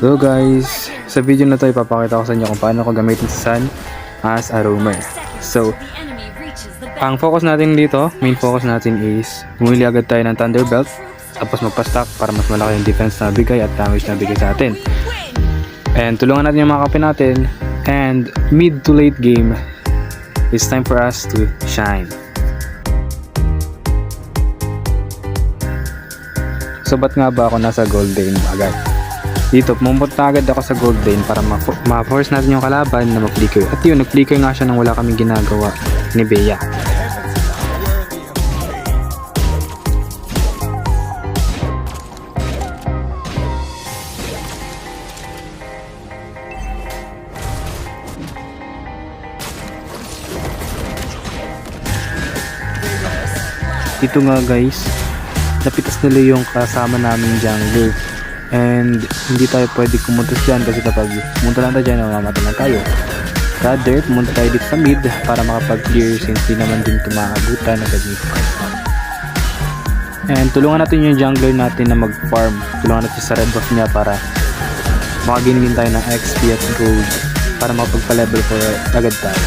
Hello guys! Sa video na to ipapakita ko sa inyo kung paano ko gamitin si Sun as a roamer. So, ang focus natin dito, main focus natin is bumili agad tayo ng Thunderbelt tapos magpa-stack para mas malaki yung defense na bigay at damage na bigay sa atin. And tulungan natin yung mga kape natin, and mid to late game, it's time for us to shine. So ba't nga ba ako nasa gold lane agad? Dito, pumunta agad ako sa gold lane para ma-force natin yung kalaban na mag-flicker. At yun, nag-flicker nga siya nang wala kaming ginagawa ni Bea. Dito nga guys, napitas nila yung kasama naming jungler. And hindi tayo pwede kumuntos dyan kasi kapag pumunta lang tayo dyan, mamamatay lang tayo. Rather, pumunta tayo dito sa mid para makapag-clear since di naman din tumaabutan agad nito. And tulungan natin yung jungler natin na mag-farm. Tulungan natin sa red buff niya para makagain din tayo ng XP at gold para makapagpa-level 4 agad tayo.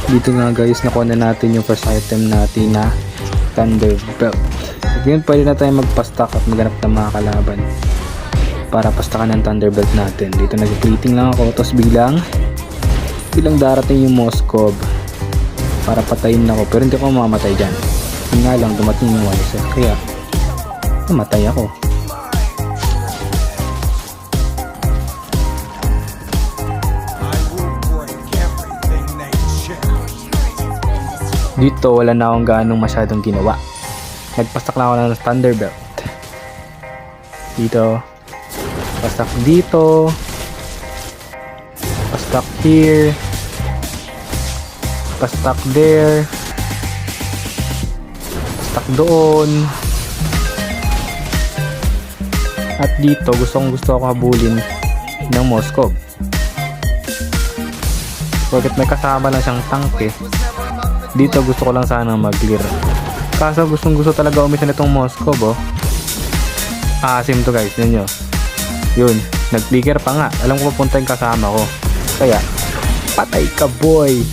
Dito nga guys, nakuha na natin yung first item natin na Thunderbelt. At yun, pwede na tayo magpa-stack at maghanap ng mga kalaban para pastakan ng Thunderbelt natin. Dito nag-waiting lang ako, tapos biglang darating yung Moskov para patayin ako, pero hindi ako mamamatay dyan. Yun nga lang, dumating yung Wiser, kaya namatay ako. Dito wala na akong gaanong masyadong ginawa. Nagpastack lang ako ng Thunderbelt. Dito. Pastack dito. Pastack here. Pastack there. Pastack doon. At dito gusto ako habulin ng Moskov. Bakit may kasama lang siyang tank eh. Dito gusto ko lang sana mag-clear. Kaso gustong gusto talaga umisa nitong Moskov oh. Asim to guys, yun. Yun, nag-flicker pa nga. Alam ko papunta yung kasama ko. Kaya, Patay ka boy.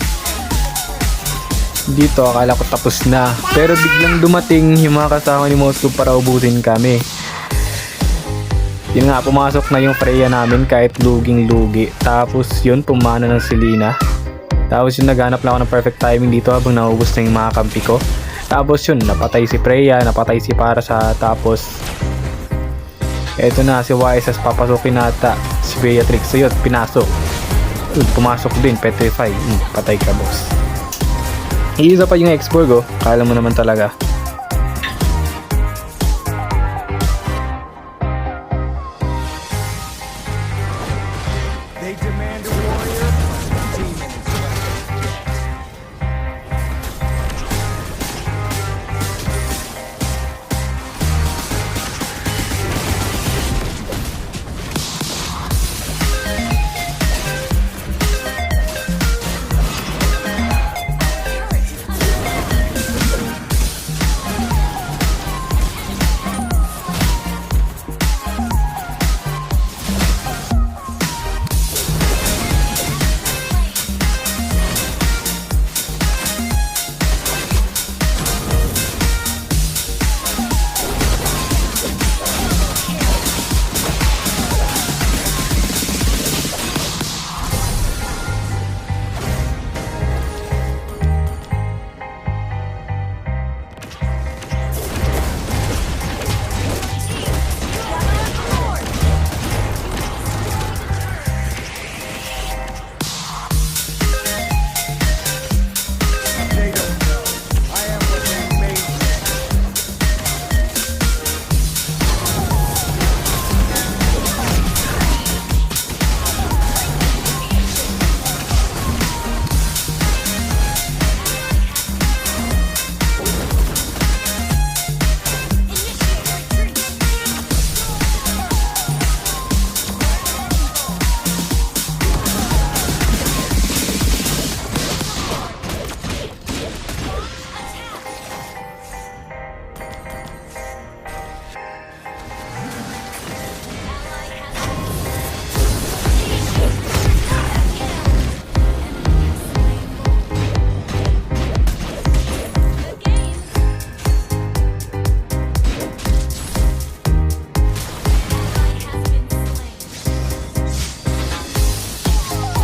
Dito akala ko tapos na, pero biglang dumating yung mga kasama ni Moscow para ubusin kami. Yun nga, pumasok na yung Freya namin kahit luging-lugi. Tapos yun, pumana ng Selena. Tapos yun, naghanap lang ako ng perfect timing dito habang naubos na yung mga kampi ko. Tapos yun, napatay si Freya, napatay si Parasa. Tapos eto na, si YSS papasukin nata. Si Beatrix, so yun, pinasok. Yun, pumasok din, petrify. Patay ka boss. Iisa pa yung X-Borg oh, kala mo naman talaga. They demand a warrior. Demons. They don't know. I am what they made me.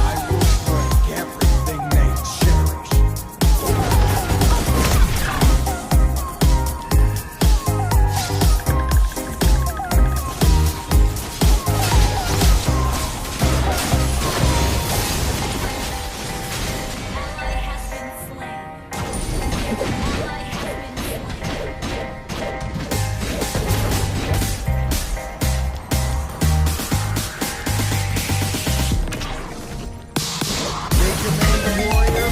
I will break everything they cherish. They demand a warrior.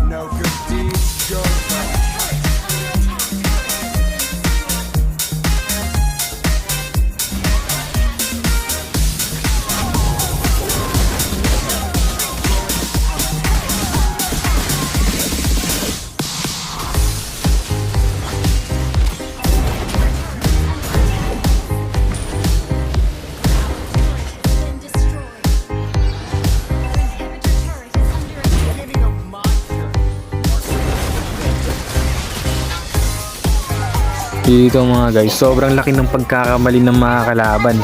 No good deeds go unpunished. Beginning of my journey. Dito mga guys, sobrang laki ng pagkakamali ng mga kalaban.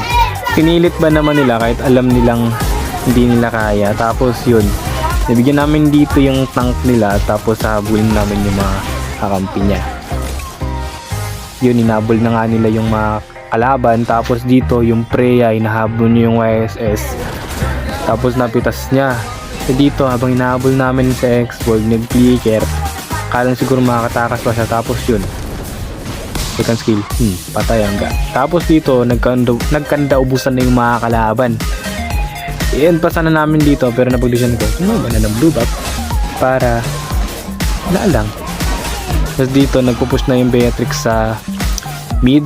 Pinilit ba naman nila kahit alam nilang hindi nila kaya. Tapos yun, nabigyan namin dito yung tank nila. Tapos habulin namin yung mga kakampi niya. Yun, inabol na nga nila yung mga kalaban. Tapos dito yung Freya, inahabol niya yung YSS. Tapos napitas niya. So dito habang inahabol namin sa X-Borg, nag-clicker. Kala siguro makakatakas pa siya. Tapos yun, second skill, patay hangga. Tapos dito, nagkanda ubusan na yung mga kalaban. I-end pa sana namin dito, pero napag-decision ko, ba na ng blue buff? Para, wala lang. Tapos dito, nagpo-push na yung Beatrix sa mid.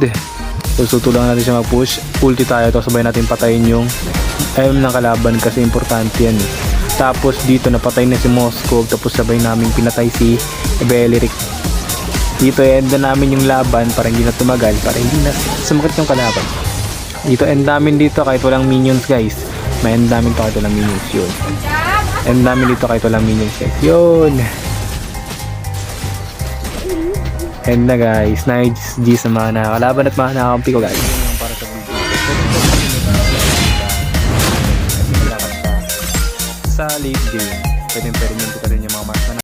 So, tutulungan natin siya mag-push. Ulti tayo, tapos sabay natin patayin yung M ng kalaban kasi importante yan eh. Tapos dito napatay na si Moskov. Tapos sabay namin pinatay si Beleric. Dito end na namin yung laban para hindi na tumagal, para hindi na sumakit yung kalaban. Dito end namin dito kahit walang minions guys. May end namin to kahit walang minions yun. End namin dito kahit walang minions guys. Yun. End na guys. Nice G sa mga nakakalaban at mga nakakampi ko guys. Para sa video. Sa late game, pwede rin